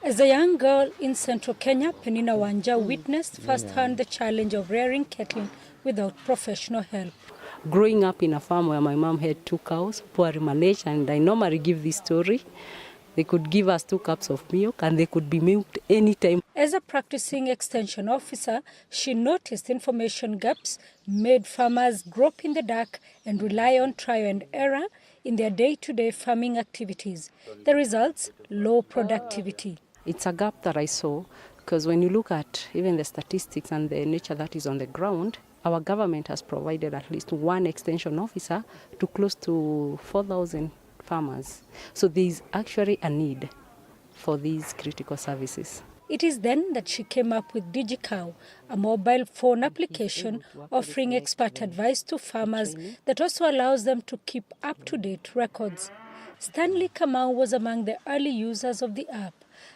As a young girl in central Kenya, Penina Wanja witnessed firsthand the challenge of rearing cattle without professional help. Growing up in a farm where my mom had 2 cows, poorly managed, and I normally give this story. They could give us 2 cups of milk and they could be milked anytime. As a practicing extension officer, she noticed information gaps made farmers grope in the dark and rely on trial and error in their day-to-day farming activities. The results, low productivity. It's a gap that I saw because when you look at even the statistics and the nature that is on the ground, our government has provided at least 1 extension officer to close to 4,000 farmers. So there is actually a need for these critical services. It is then that she came up with DigiCow, a mobile phone application offering expert advice to farmers that also allows them to keep up-to-date records. Stanley Kamau was among the early users of the app.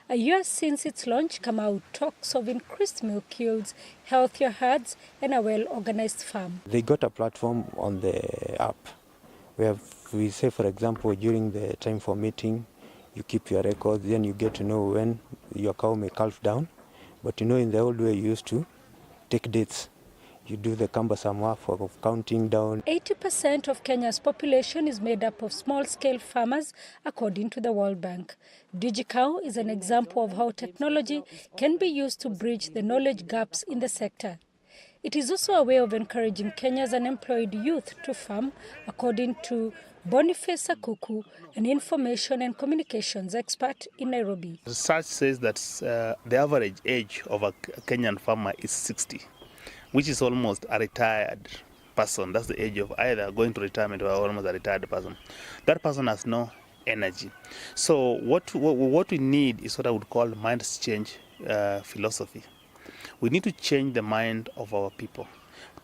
A year since its launch, Kamau talks of increased milk yields, healthier herds, and a well-organized farm. They got a platform on the app where we say, for example, during the time for meeting, you keep your records, then you get to know when your cow may calf down. But you know, in the old way, you used to take dates. You do the cumbersome work of counting down. 80% of Kenya's population is made up of small-scale farmers, according to the World Bank. DigiCow is an example of how technology can be used to bridge the knowledge gaps in the sector. It is also a way of encouraging Kenya's unemployed youth to farm, according to Boniface Akuku, an information and communications expert in Nairobi. Research says that the average age of a Kenyan farmer is 60, which is almost a retired person. That's the age of either going to retirement or almost a retired person. That person has no energy. So what we need is what I would call mind change philosophy. We need to change the mind of our people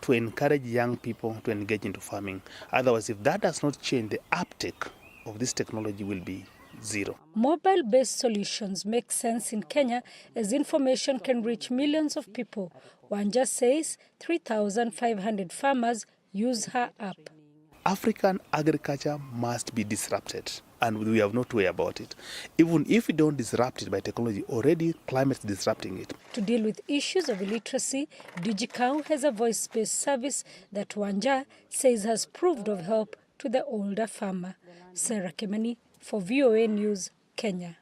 to encourage young people to engage into farming. Otherwise, if that does not change, the uptake of this technology will be zero. Mobile-based solutions make sense in Kenya as information can reach millions of people. Wanja says 3,500 farmers use her app. African agriculture must be disrupted, and we have no way about it. Even if we don't disrupt it by technology, already climate is disrupting it. To deal with issues of illiteracy, DigiCow has a voice-based service that Wanja says has proved of help to the older farmer. Sarah Kimani for VOA News, Kenya.